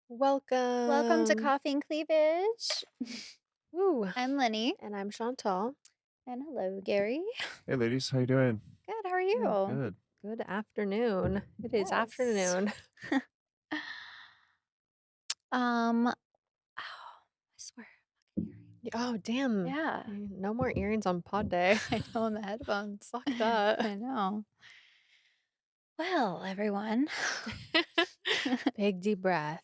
Welcome to Welcome. Coffee and Cleavage. Woo. I'm Lenny. And I'm Chantal. And hello, Gary. Hey ladies, how you doing? Good. How are Good. you? Good. Good afternoon. It is Yes. afternoon. Oh, I swear. Oh, damn. Yeah. No more earrings on pod day. I know in the headphones. Fuck that. I know. Well, everyone. Big deep breath.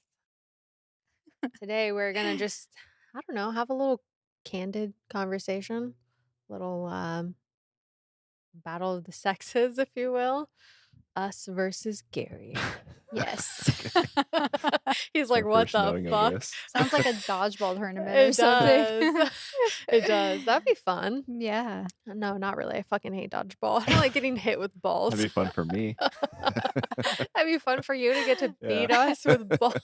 Today we're going to just, I don't know, have a little candid conversation. Little battle of the sexes, if you will. Us versus Gary. Yes. He's like, My what first the knowing of fuck? this. Sounds like a dodgeball tournament or It something. does. It does. That'd be fun. Yeah. No, not really. I fucking hate dodgeball. I don't like getting hit with balls. That'd be fun for me. That'd be fun for you to get to beat Yeah. us with balls.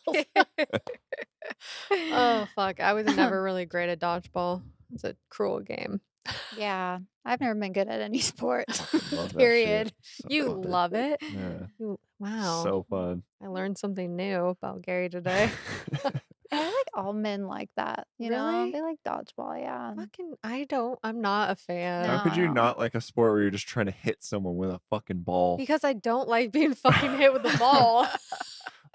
Oh, fuck. I was never really great at dodgeball. It's a cruel game. Yeah. I've never been good at any sport. Love that Period. shit. So You fun. love it? Yeah. Wow. So fun. I learned something new about Gary today. I like all men like that. You know, Really? they like dodgeball. Yeah. Fucking, I'm not a fan. How could you No. not like a sport where you're just trying to hit someone with a fucking ball? Because I don't like being fucking hit with the ball.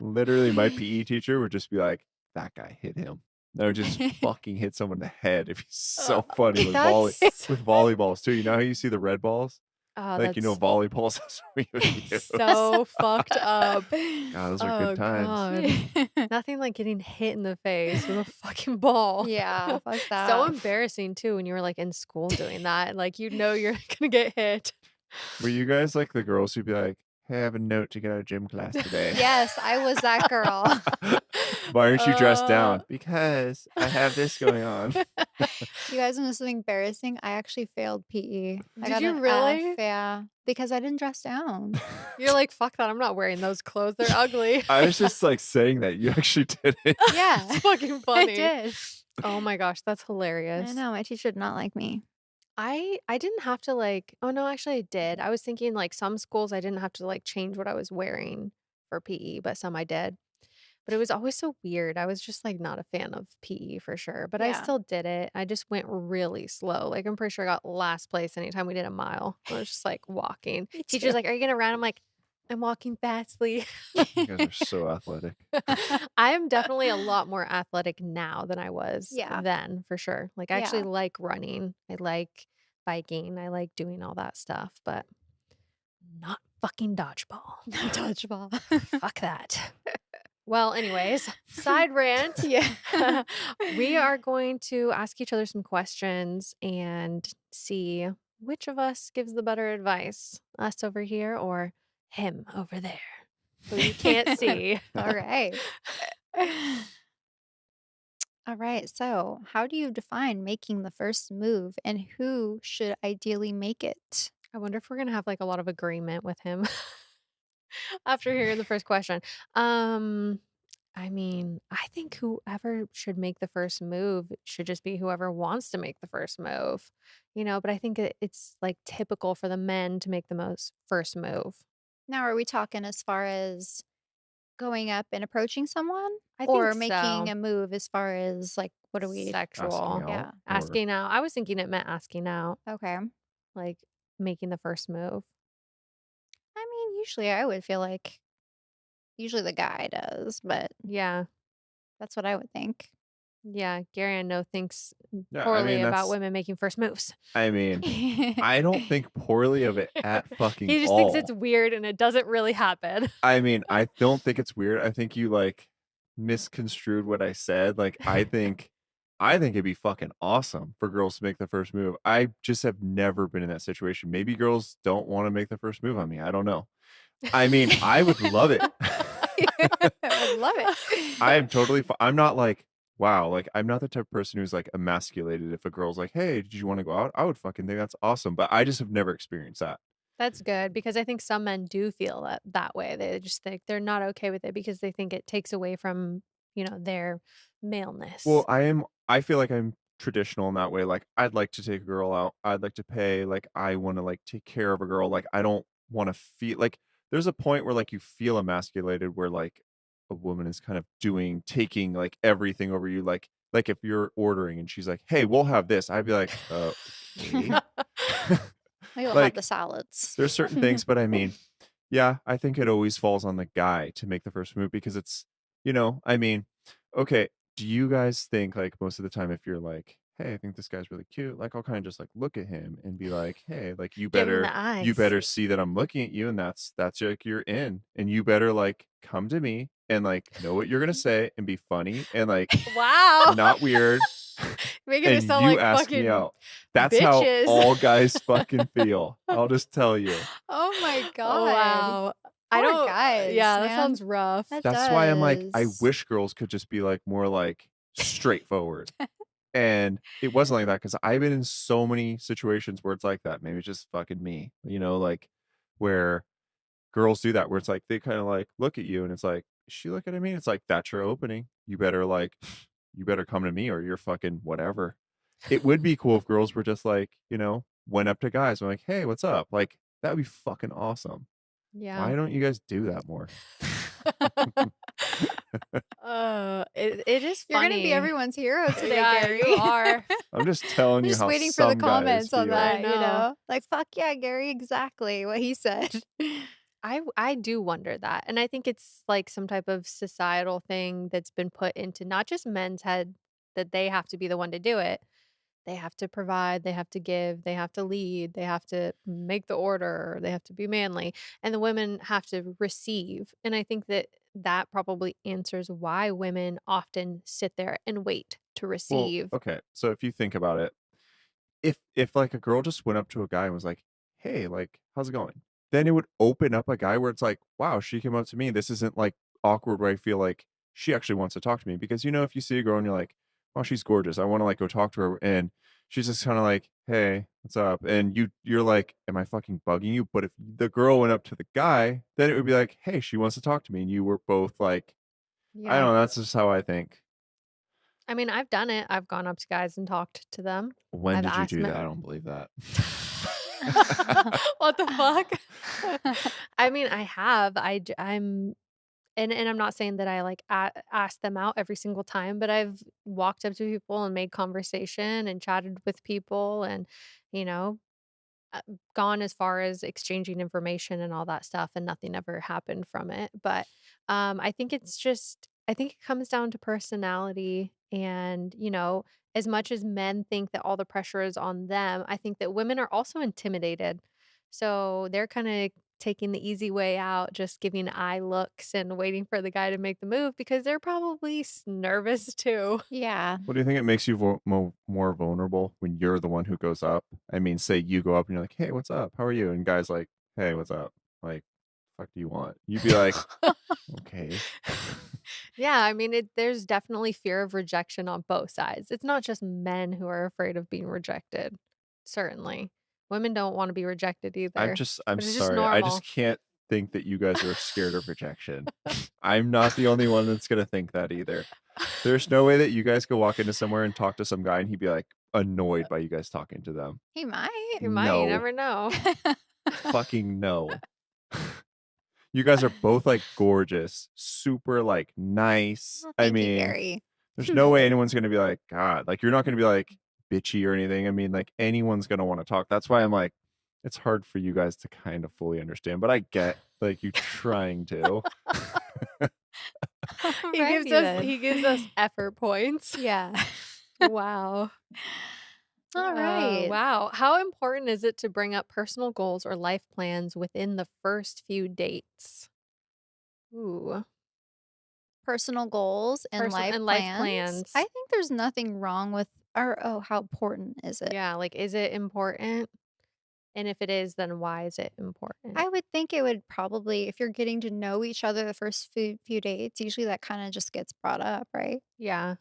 Literally, my PE teacher would just be like, "That guy hit him." No, just fucking hit someone in the head. It'd be so funny with That's with volleyballs too. You know how you see the red balls? oh, Like that's volleyballs. That's what we would use. so fucked up. God, those are Oh good times. God. Nothing like getting hit in the face with a fucking ball. Yeah, fuck So that. embarrassing too when you were like in school doing that. Like you know you're gonna get hit. Were you guys like the girls who'd be like, "Hey, I have a note to get out of gym class today"? Yes, I was that girl. Why aren't you dressed Uh, down? Because I have this going on. You guys want to know something embarrassing? I actually failed PE. I Did got you an really? F, yeah, because I didn't dress down. You're like, fuck that, I'm not wearing those clothes. They're ugly. I was just like saying that you actually did it. Yeah, It's fucking I funny. did. Oh my gosh, that's hilarious. I know my teacher did not like me. I didn't have to like oh no, actually I did. I was thinking like some schools I didn't have to like change what I was wearing for PE, but some I did. But it was always so weird. I was just like not a fan of PE for sure, but I Yeah. still did it. I just went really slow. Like I'm pretty sure I got last place anytime we did a mile. I was just like walking. Me Teacher's too. like, "Are you gonna run?" I'm like, "I'm walking fastly." You guys are so athletic. I am definitely a lot more athletic now than I was Yeah. then, for sure. Like, I actually Yeah. like running. I like biking. I like doing all that stuff, but not fucking dodgeball. Dodgeball. Fuck that. Well, anyways, side rant. Yeah. We are going to ask each other some questions and see which of us gives the better advice, us over here or him over there, who you can't see. All right. All right. So, how do you define making the first move and who should ideally make it? I wonder if we're gonna have like a lot of agreement with him after hearing the first question. Um, I mean, I think whoever should make the first move should just be whoever wants to make the first move, but I think it's like typical for the men to make the most first move. Now, are we talking as far as going up and approaching someone I think or making so. a move as far as like, what are we? Asking Sexual. out Yeah. or Asking out. I was thinking it meant asking out, Okay. like making the first move. I mean, usually I would feel like usually the guy does, but Yeah. that's what I would think. Yeah. Gary, I know, thinks yeah, poorly about women making first moves. I mean, I don't think poorly of it at fucking He just all. thinks it's weird and it doesn't really happen. I mean, I don't think it's weird. I think you like misconstrued what I said. Like, I think it'd be fucking awesome for girls to make the first move. I just have never been in that situation. Maybe girls don't want to make the first move on me. I don't know. I mean, I would love it. I would love it. I am totally I'm not like, wow, like I'm not the type of person who's like emasculated if a girl's like, "Hey, did you want to go out?" I would fucking think that's awesome, but I just have never experienced that. That's good because I think some men do feel that way. They just think they're not okay with it because they think it takes away from, their maleness. Well, I feel like I'm traditional in that way. Like I'd like to take a girl out. I'd like to pay. Like I want to like take care of a girl. Like I don't want to feel like there's a point where like you feel emasculated where like a woman is kind of taking like everything over you, like if you're ordering and she's like, "Hey, we'll have this," I'd be like, okay." We will have the Like, salads. there's certain things, but I mean, yeah, I think it always falls on the guy to make the first move because it's, I mean, okay, do you guys think like most of the time if you're like, "Hey, I think this guy's really cute," like I'll kind of just like look at him and be like, "Hey, like Give him the you eyes. better see that I'm looking at you and that's like you're in and you better like come to me and like know what you're gonna say and be funny and like Wow. not weird Making it and sound you like ask me fucking out." That's how bitches. all guys fucking feel. I'll just tell you. Oh my Oh, god. wow. I Poor don't guys, yeah, that man. sounds rough. That That's why I'm like, I does. wish girls could just be like more like straightforward. And it wasn't like that because I've been in so many situations where it's like that. Maybe it's just fucking me, like where girls do that, where it's like they kind of like look at you and it's like, is she looking at me? It's like, that's your opening. You better like, you better come to me or you're fucking whatever. It would be cool if girls were just like, went up to guys and like, hey, what's up? Like, that would be fucking awesome. Yeah. Why don't you guys do that more? It is You're gonna be funny. everyone's hero today, Yeah, Gary. you are. I'm just telling I'm you just how waiting for the some guys comments on feel. I that, know. Like, "Fuck yeah, Gary, exactly what he said." I do wonder that, and I think it's, like, some type of societal thing that's been put into not just men's head that they have to be the one to do it. They have to provide, they have to give, they have to lead, they have to make the order, they have to be manly, and the women have to receive, and I think that that probably answers why women often sit there and wait to Well, receive. okay. So if you think about it, if like a girl just went up to a guy and was like, "Hey, like, how's it going?" Then it would open up a guy where it's like, "Wow, she came up to me. This isn't like awkward where I feel like she actually wants to talk to me." Because if you see a girl and you're like, "Oh, she's gorgeous. I want to like go talk to her," and she's just kind of like, "Hey, what's up?" And you're like, "Am I fucking bugging you?" But if the girl went up to the guy, then it would be like, "Hey, she wants to talk to me," and you were both like, I Yeah. don't know. That's just how I think. I mean, I've done it. I've gone up to guys and talked to them. When I've did you asked do them. that? I don't believe that. What the fuck? I mean, I have. I'm and I'm not saying that I, like, ask them out every single time, but I've walked up to people and made conversation and chatted with people and, you know, uh, gone as far as exchanging information and all that stuff, and nothing ever happened from it, but, I think I think it comes down to personality and, as much as men think that all the pressure is on them, I think that women are also intimidated. So, they're kinda taking the easy way out, just giving eye looks and waiting for the guy to make the move because they're probably nervous too. Yeah. What do you think it makes you more vulnerable when you're the one who goes up? I mean, say you go up and you're like, "Hey, what's up? How are you?" And guys like, "Hey, what's up?" Like, "Fuck do you want?" You'd be like, "Okay." Yeah, I mean, there's definitely fear of rejection on both sides. It's not just men who are afraid of being rejected, certainly. Women don't wanna be rejected either, I'm but it's just sorry. I just normal. can't think that you guys are scared of rejection. I'm not the only one that's gonna think that either. There's no way that you guys could walk into somewhere and talk to some guy and he'd be like annoyed by you guys talking to them. He might. You might, you No. never know. Fucking no. You guys are both like gorgeous, super like nice. Well, I thank you, mean, Gary. there's no way anyone's gonna be like, God, like you're not gonna be like bitchy or anything. I mean, like anyone's gonna want to talk. That's why I'm like, it's hard for you guys to kind of fully understand, but I get like you trying to. Alrighty then. He gives us effort points. Yeah. Wow. Alright. Wow. How important is it to bring up personal goals or life plans within the first few dates? Ooh, Personal goals and personal life and life plans. I plans. think there's nothing wrong with or how important is it? Yeah, like, is it important? And if it is, then why is it important? I would think it would probably if you're getting to know each other the first few dates, usually that kinda just gets brought up, right? Yeah.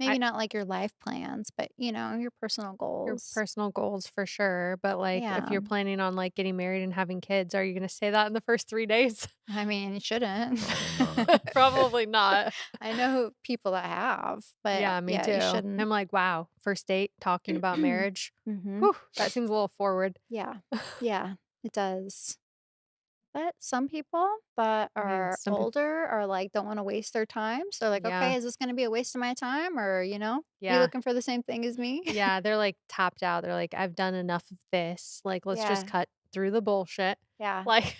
I Maybe not like your life plans, but, your personal Your goals. personal goals for sure, but, like, if Yeah. you're planning on, like, getting married and having kids, are you gonna say that in the first 3 days? I mean, you shouldn't. Probably not. Probably not. I know people that have, but Yeah, me yeah, you too. shouldn't. I'm like, "Wow, first date, talking about marriage? Mhm. Whew, that seems a little forward." Yeah. Yeah, it does. But some people that I mean, are some people, older are like, don't wanna waste their time, so like, yeah, "Okay, is this gonna be a waste of my time or, you yeah, looking for the same thing as me?" yeah, they're, like, tapped out. They're like, "I've done enough of this, like, let's just Yeah, cut through the bullshit." yeah. Like,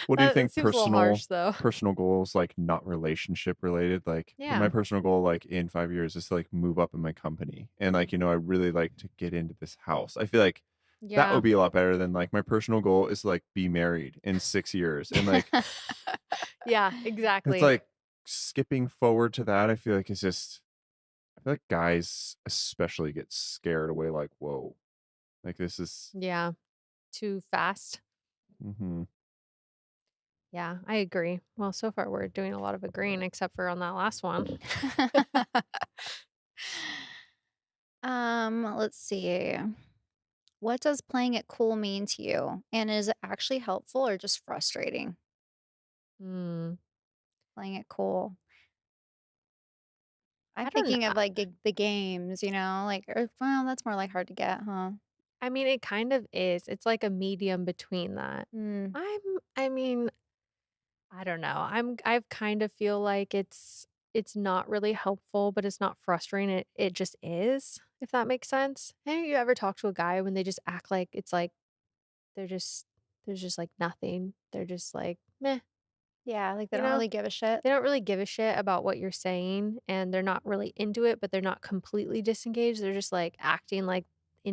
What do you that it think seems a little harsh, though. personal goals, like, not relationship related? Like, my Yeah, personal goal, like, in 5 years is to, like, move up in my company, and, like, I really like to get into this house. I feel like that yeah, would be a lot better than, like, my personal goal is to, like, be married in 6 years, and, like, yeah, it's exactly. like skipping forward to that, I feel like it's just I feel like guys especially get scared away, like, "Whoa." Like, this is Yeah, too fast. mhm. Yeah, I agree. Well, so far we're doing a lot of agreeing except for on that last one. Let's see. What does playing it cool mean to you? And is it actually helpful or just frustrating? Hmm, Playing it cool. I'm I don't thinking know. of like the games, like, well, that's more like hard to get, huh? I mean, it kind of is. It's like a medium between that. Mm, I mean, I don't know. I kind of feel like it's not really helpful, but it's not frustrating. It just is, if that makes sense. Have you ever talked to a guy when they just act like it's like they're just there's just like nothing. They're just like, meh, yeah, like they you don't know? really give a shit. They don't really give a shit about what you're saying and they're not really into it, but they're not completely disengaged. They're just like acting like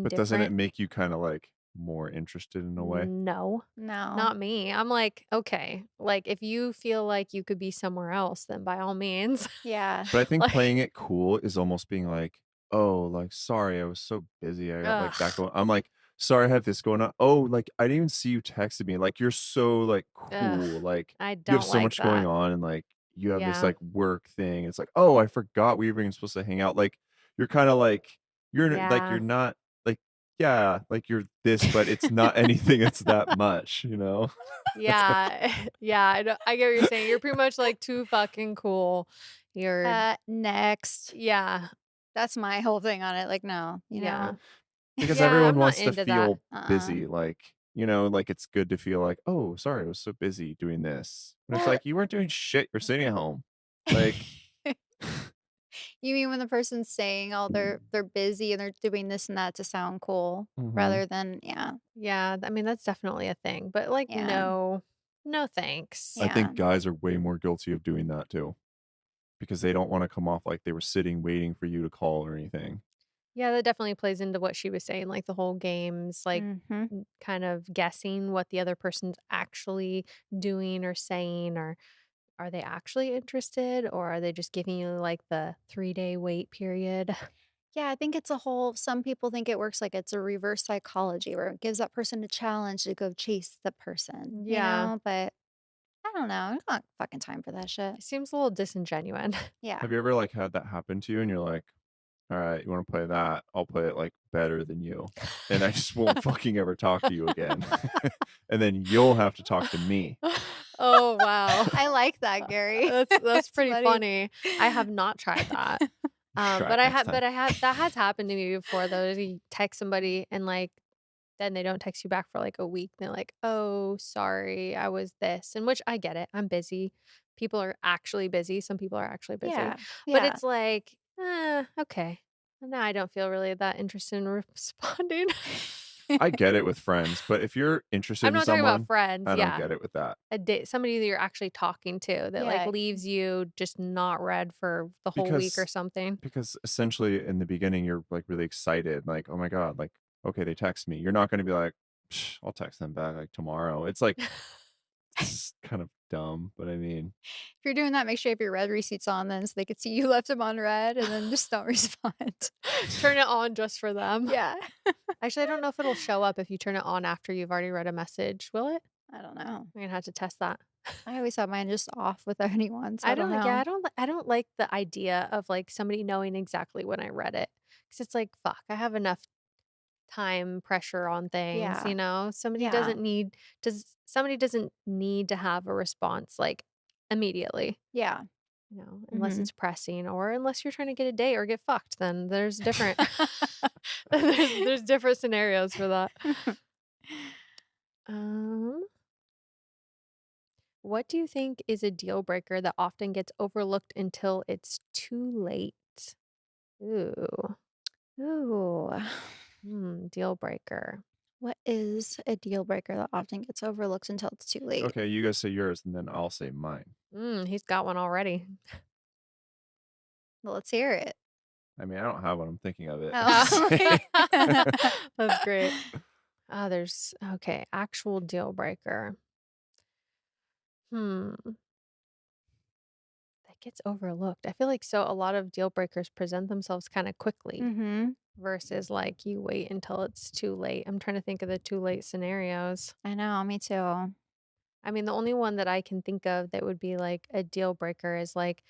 But doesn't it indifferent. make you kinda, like, more interested in a way? No, No. not me. I'm like, okay, like if you feel like you could be somewhere else, then by all means. Yeah. But I think Like, playing it cool is almost being like, "Oh, like, sorry, I was so busy. I got, like, that ugh, going." I'm like, "Sorry, I have this going on." "Oh, like, I didn't even see you texted me." Like, you're so, like, ugh, cool. Like, I you have don't so like much going that. on and, like, you have this, Yeah, like, work thing. It's like, "Oh, I forgot we were even supposed to hang out." Like, you're kinda like yeah, you're not like, yeah, like, you're this, but it's not anything it's that much, you know? yeah, yeah. I get what you're saying. You're pretty much like too fucking cool. You're, Next. yeah, That's my whole thing on it. Like, no, yeah, Because yeah. everyone I'm not wants to into that. feel uh-uh. busy, like, like, it's good to feel like, "Oh, sorry, I was so busy doing this." And it's Well, like, "You weren't doing shit, you're sitting at home." Like You mean when the person's saying, "Oh, they're busy and they're doing this and that to sound cool," Mhm. rather than yeah, yeah, I mean, that's definitely a thing, but, like, yeah, no thanks. I yeah. think guys are way more guilty of doing that too, because they don't wanna come off like they were sitting waiting for you to call or anything. Yeah, that definitely plays into what she was saying, like, the whole games, like, Mhm. kind of guessing what the other person's actually doing or saying, or are they actually interested, or are they just giving you, like, the three-day wait period? Yeah, I think it's a whole some people think it works like it's a reverse psychology where it gives that person a challenge to go chase the person, Yeah, but I don't know, there's not fucking time for that shit. it seems a little disingenuine. Yeah. Have you ever, like, had that happen to you and you're like, "Alright, you wanna play that? I'll play it, like, better than you, and I just won't fucking ever talk to you again. And then you'll have to talk to me." Oh, wow. I like that, Gary. That's It's pretty funny. funny. I have not tried that. Try But it I next had time. but I had that has happened to me before though. You text somebody and like then they don't text you back for like a week. They're like, "Oh, sorry, I was this." And which I get it. I'm busy. People are actually busy. Some people are actually busy. Yeah, But yeah. it's like, okay. Now I don't feel really that interested in responding. I get it with friends, but if you're I'm interested in not talking about someone, friends. I don't Yeah. get it with that. A date somebody that you're actually talking to that, like, Yeah, leaves you just not read for the whole week or Because something. essentially in the beginning you're like really excited, like, oh my God, like, okay, they text me. You're not gonna be like, "Psh, I'll text them back like tomorrow." It's like it's kind of dumb, but I mean, if you're doing that, make sure you have your red receipts on then so they could see you left them on red and then just don't respond. Turn it on just for them. Yeah. Actually, I don't know if it'll show up if you turn it on after you've already read a message, will it? I don't know. I'm gonna have to test that. I always have mine just off without anyone, so I I don't don't yeah, know. I don't like the idea of, like, somebody knowing exactly when I read it because it's like, "Fuck, I have enough time pressure on things," Yeah. Yeah. somebody doesn't need to have a response, like, immediately, Yeah. unless Mhm. it's pressing or unless you're trying to get a date or get fucked, then there's different there's different scenarios for that. Um What do you think is a deal breaker that often gets overlooked until it's too late? Ooh, Ooh. deal breaker. What is a deal breaker that often gets overlooked until it's too late? Okay, you guys say yours, and then I'll say mine. He's got one already. Well, let's hear it. I mean, I don't have one. I'm thinking of it. I'm just Oh. saying. That's great. Okay, actual deal breaker. Hmm, that gets overlooked. I feel like a lot of deal breakers present themselves kind of quickly Mhm. versus like you wait until it's too late. I'm trying to think of the too late scenarios. I know, me too. I mean, the only one that I can think of that would be like a deal breaker is like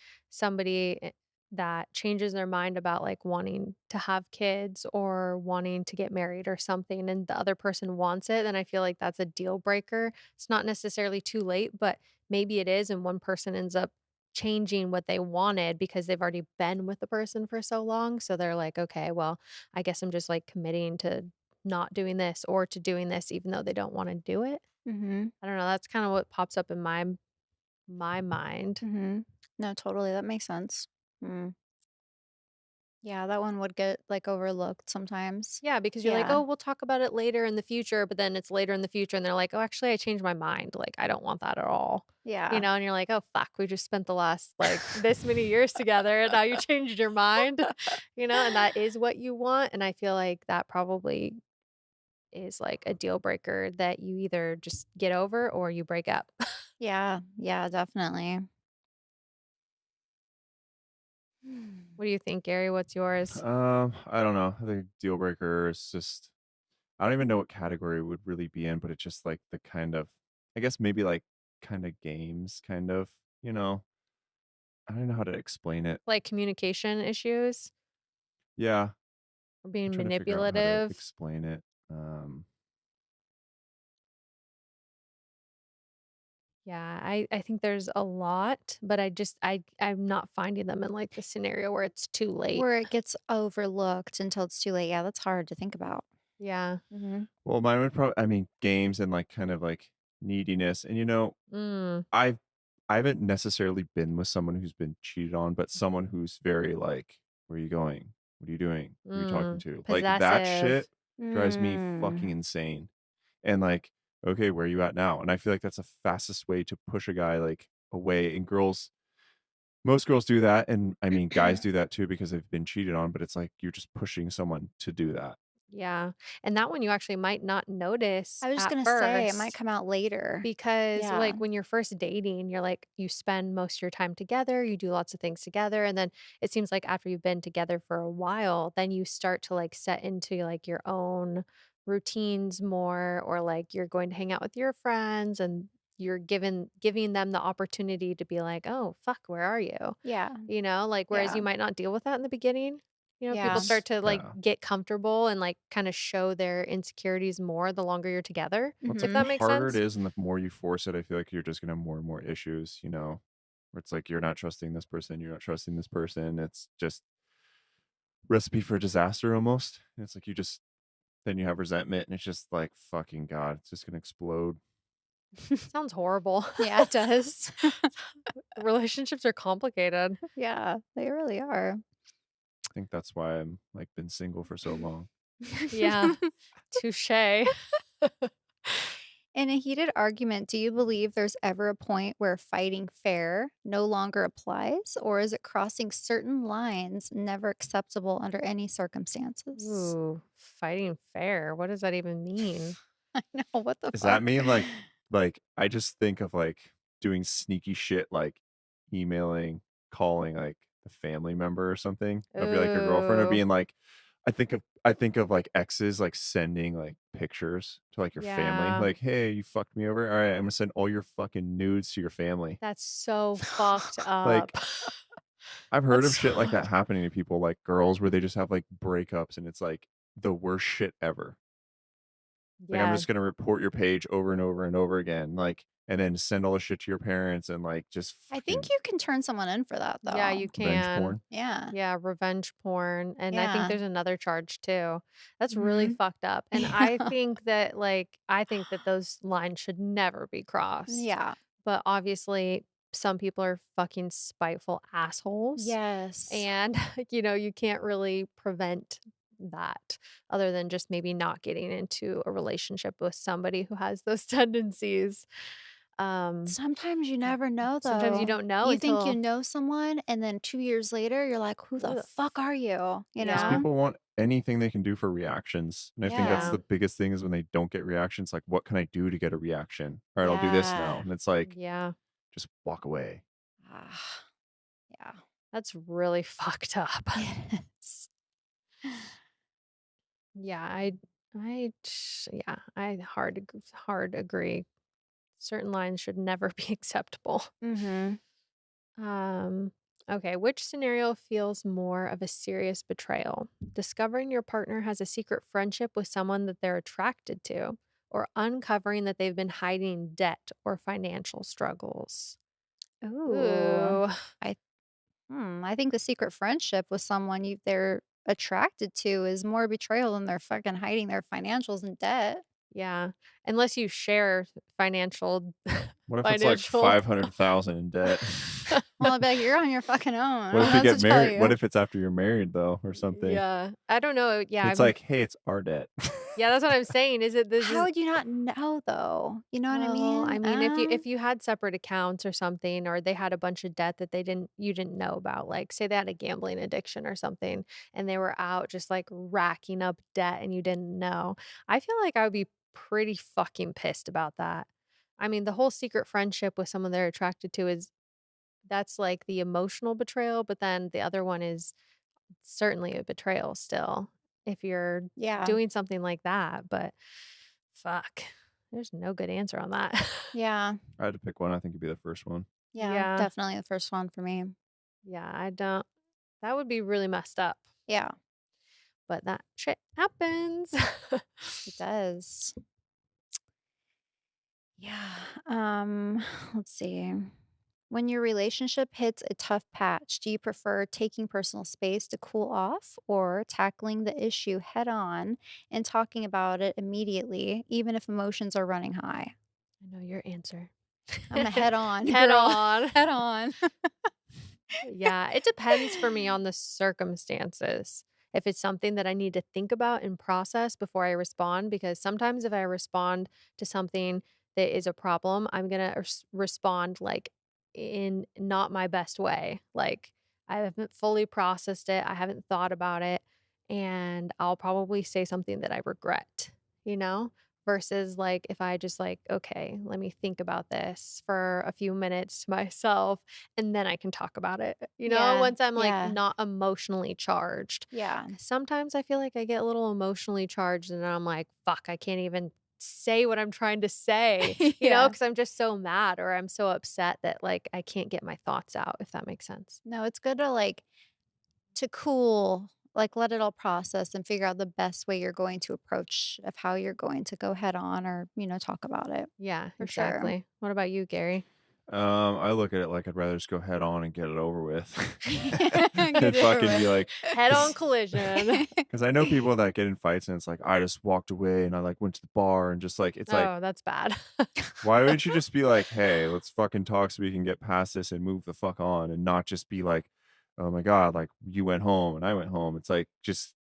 that changes their mind about like wanting to have kids or wanting to get married or something, and the other person wants it. Then I feel like that's a deal breaker. It's not necessarily too late, but maybe it is. And one person ends up changing what they wanted because they've already been with the person for so long. So they're like, okay, well, I guess I'm just like committing to not doing this or to doing this, even though they don't want to do it. Mhm. I don't know, that's kinda what pops up in my mind. Mhm. No, totally, that makes sense. Mm. Yeah, that one would get, like, overlooked sometimes. Yeah, because you're like, Yeah. "Oh, we'll talk about it later in the future," but then it's later in the future and they're like, "Oh, actually, I changed my mind, like, I don't want that at all." You Yeah. know, and you're like, "Oh, fuck, we just spent the last, like, this many years together and now you changed your mind," you know, and that is what you want, and I feel like that probably is, like, a deal breaker that you either just get over or you break up. Yeah, yeah, definitely. Hmm. What do you think, Gary? What's yours? I don't know. I think deal breaker is just I don't even know what category it would really be in, but it's just like the kind of I guess maybe like kind of games, kind of, you know. I don't know how to explain it. Like, communication issues Yeah, or I'm being trying to figure out how to manipulative? explain it. Um, Yeah, I think there's a lot, but I'm not finding them in, like, the scenario where it's too late. Where it gets overlooked until it's too late. Yeah, that's hard to think about. Yeah. Mhm. well, mine would probably I mean games and like kind of like neediness. And Mm, I've I haven't necessarily been with someone who's been cheated on, but someone who's very like, "Where are you going? What are you doing? Who are you talking to?" Like that possessive. shit drives me fucking Mm. insane. And like, okay, where are you at now? And I feel like that's the fastest way to push a guy like away. And most girls do that, and I mean guys do that too because they've been cheated on. But it's like you're just pushing someone to do that. Yeah, and that one you actually might not notice I was just at gonna say it might first come out later. because, Yeah. like, when you're first dating, you're like you spend most of your time together, you do lots of things together, and then it seems like after you've been together for a while, then you start to, like, set into, like, your own routines more or, like, you're going to hang out with your friends and you're giving them the opportunity to be like, "Oh, fuck, where are you?" Yeah. You know, like, whereas Yeah. you might not deal with that in the beginning. You know, people Yeah. start to, like, Yeah. get comfortable and, like, kinda show their insecurities more the longer you're together, Well, it's if like the that Mhm. makes harder it sense? is and the more you force it, I feel like you're just gonna have more and more issues, where it's like you're not trusting this person, you're not trusting this person. It's just recipe for disaster almost. And it's like you just then you have resentment and it's just like fucking God, it's just gonna explode. Sounds horrible. Yeah, it does. Relationships are complicated. Yeah, they really are. I think that's why I'm like been single for so long. Yeah, touche. In a heated argument, do you believe there's ever a point where fighting fair no longer applies, or is it crossing certain lines never acceptable under any circumstances? Ooh, fighting fair, what does that even mean? I know, what the Does that fuck? mean like I just think of like doing sneaky shit like emailing, calling like a family member or something. It'll be like your girlfriend or Ooh, being like I think of like exes like sending like pictures to like your family. yeah, Like, hey, you fucked me over. All right, I'm gonna send all your fucking nudes to your family. that's so fucked up. Like I've heard That's of shit like so that happening to people, like girls where they just have like breakups and it's like the worst shit ever. Like, I'm yeah, just gonna report your page over and over and over again, like, and then send all the shit to your parents and like just I think fucking you can turn someone in for that, yeah, though. you revenge can. porn. Yeah. Yeah, revenge porn, and I think Yeah. there's another charge too. That's really Mhm. fucked up, and Yeah. I think that those lines should never be crossed Yeah. but obviously some people are fucking spiteful assholes, Yes. and, you can't really prevent that other than just maybe not getting into a relationship with somebody who has those tendencies. Um, Sometimes you never know, Sometimes you though. don't know You think you until know someone, and then 2 years later, you're like, "Who who the the fuck are you?" You Because yeah, know? people want anything they can do for reactions. And I think that's Yeah. yeah, the biggest thing is when they don't get reactions, like, what can I do to get a reaction? All right, I'll do this now. Yeah. And it's like, yeah. just walk away. Ah, yeah. That's really fucked up. Yes. Yeah, yeah, I hard agree. Certain lines should never be acceptable. Mhm. Um, okay, which scenario feels more of a serious betrayal? Discovering your partner has a secret friendship with someone that they're attracted to, or uncovering that they've been hiding debt or financial struggles? Ooh. Ooh, I I think the secret friendship with someone they're attracted to is more betrayal than they're fucking hiding their financials and debt. yeah. Unless you share financial What if it's like financial 500,000 in debt? Well, I'd be like, "You're on your fucking own. I What don't if know you what to get tell married? What you." if it's after you're married though, or something? yeah. I don't know. Yeah, It's I'm like, hey, it's our debt. yeah, that's what I'm saying. Is it this How is would you not know, though? You know what I well, mean? I mean, if you had separate accounts or something, or they had a bunch of debt that you didn't know about, like say they had a gambling addiction or something, and they were out just like racking up debt and you didn't know, I feel like I would be pretty fucking pissed about that. I mean, the whole secret friendship with someone they're attracted to is that's like the emotional betrayal, but then the other one is certainly a betrayal still if you're Yeah. doing something like that, but fuck. There's no good answer on that. Yeah. I had to pick one. I think it'd be the first one. Yeah, Yeah. definitely the first one for me. Yeah, I don't that would be really messed up, Yeah, but that shit happens. it does. Yeah, let's see. When your relationship hits a tough patch, do you prefer taking personal space to cool off or tackling the issue head on and talking about it immediately, even if emotions are running high? I know your answer. I'm a head on, Head girl. on. Head on. Yeah, it depends for me on the circumstances. If it's something that I need to think about and process before I respond, because sometimes if I respond to something that is a problem, I'm gonna respond like in not my best way. Like I haven't fully processed it, I haven't thought about it, and I'll probably say something that I regret, you know? Versus like if I just like, okay, let me think about this for a few minutes to myself and then I can talk about it, Yeah, once I'm, like, yeah, not emotionally charged. yeah. 'Cause sometimes I feel like I get a little emotionally charged and I'm like, "Fuck, I can't even say what I'm trying to say," Yeah. because 'cause I'm just so mad or I'm so upset that, like, I can't get my thoughts out, if that makes sense. No, it's good to, like to cool, like, let it all process and figure out the best way you're going to approach of how you're going to go head on or, talk about it, Yeah, for sure. exactly. What about you, Gary? I look at it like I'd rather just go head on and get it over with than Get it over fucking be with. like, Head-on collision. because I know people that get in fights and it's like, I just walked away and I like went to the bar and just like, it's like, Oh, that's bad. why wouldn't you just be like, hey, let's fucking talk so we can get past this and move the fuck on and not just be like, oh my God, like you went home and I went home. It's like, just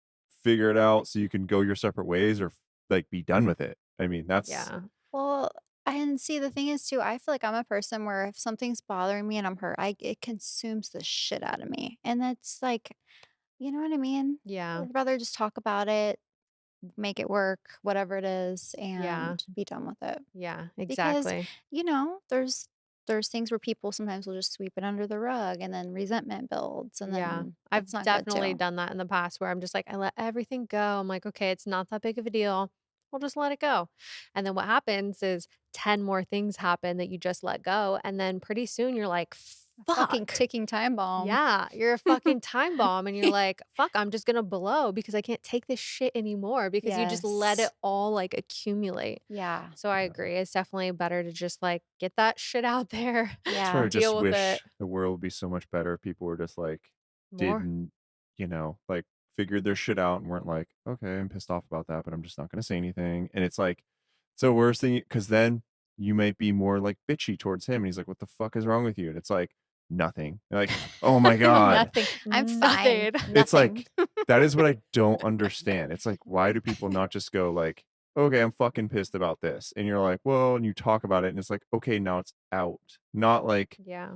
figure it out so you can go your separate ways or like be done with it. I mean, that's Yeah. Well, and see, the thing is too, I feel like I'm a person where if something's bothering me and I'm hurt, it consumes the shit out of me, and that's like, you know what I mean? Yeah. I'd rather just talk about it, make it work, whatever it is, Yeah. and be done with it. Yeah, Because, exactly. there's things where people sometimes will just sweep it under the rug and then resentment builds and Yeah. then I've that's not good definitely too. done that in the past where I'm just like, I let everything go. I'm like, okay, it's not that big of a deal. We'll just let it go. And then what happens is 10 more things happen that you just let go. And then pretty soon you're like, A fucking fuck. ticking time bomb. Yeah, you're a fucking time bomb. And you're like, fuck, I'm just going to blow because I can't take this shit anymore because you just let it Yes. all like accumulate. Yeah. So I agree. It's definitely better to just like get that shit out there, That's where Yeah. I just deal with it wish the world would be so much better if people were just like, more. didn't, like figured their shit out and weren't like, okay, I'm pissed off about that, but I'm just not going to say anything. And it's like, it's the worst thing because then you might be more like bitchy towards him. And he's like, what the fuck is wrong with you? And it's like, nothing. You're like, oh my God. Nothing. I'm fine. Nothing. It's Nothing. like, that is what I don't understand. It's like, why do people not just go like, okay, I'm fucking pissed about this. And you're like, well, and you talk about it and it's like, okay, now it's out. Not like, Yeah.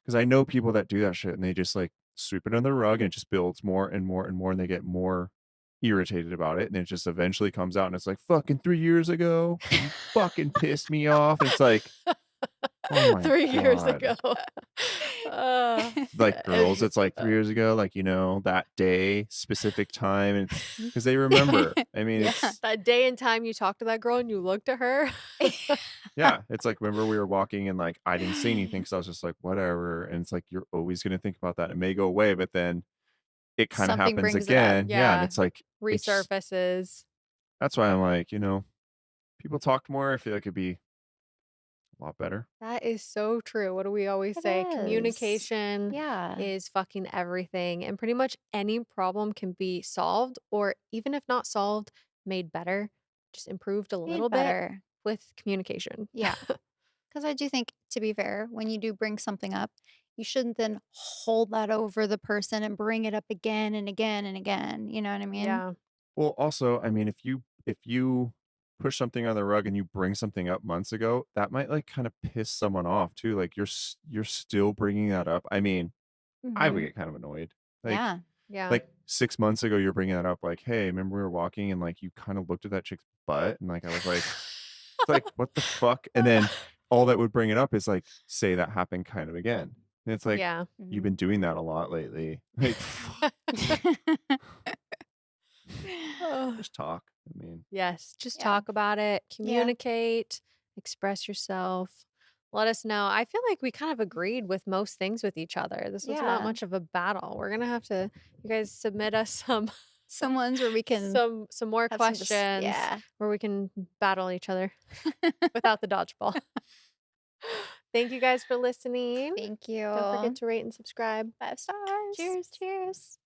because I know people that do that shit and they just like sweep it under the rug and it just builds more and more and more and they get more irritated about it. And it just eventually comes out and it's like, fucking 3 years ago, you fucking pissed me off. And it's like, oh my 3 years God. ago. Uh, Like girls, it's like 3 years ago, like, you know, that day, specific time. And it's because they remember. I mean, Yeah. it's, that day and time you talked to that girl and you looked at her. yeah, it's like, remember we were walking and like, I didn't say anything because I was just like, whatever. And it's like, you're always going to think about that. It may go away, but then it kind of Something happens brings it up. again. Yeah. And Yeah. it's like, it's, Resurfaces. that's why I'm like, you know, people talked more. I feel like it'd be a lot better. That is so true. What do we always It say? is. Communication Yeah. is fucking everything. And pretty much any problem can be solved, or even if not solved, made better, just improved a Made little bit better. with communication. Yeah. Because I do think, to be fair, when you do bring something up, you shouldn't then hold that over the person and bring it up again and again and again. You know what I mean? Yeah. Well, also, I mean, if you push something on the rug and you bring something up months ago, that might like kind of piss someone off too. Like you're still bringing that up. I mean, I would Hmm. get kind of annoyed. Like Yeah. Yeah. like 6 months ago, you're bringing that up. Like, hey, remember we were walking and like you kind of looked at that chick's butt and like I was like, it's like what the fuck? And then all that would bring it up is like say that happened kind of again. And it's like Yeah. you've been doing that a lot lately. Like Oh, just talk. I mean, yes. Just Yeah. talk about it, Yeah. communicate, express yourself. Let us know. I feel like we kind of agreed with most things with each other. This was not Yeah. much of a battle. We're gonna have to, you guys submit us Some ones where we can some more have some just, questions yeah. where we can battle each other without the dodgeball. Thank you guys for listening. Thank Don't forget you. to rate and subscribe. 5 stars. Cheers. Cheers.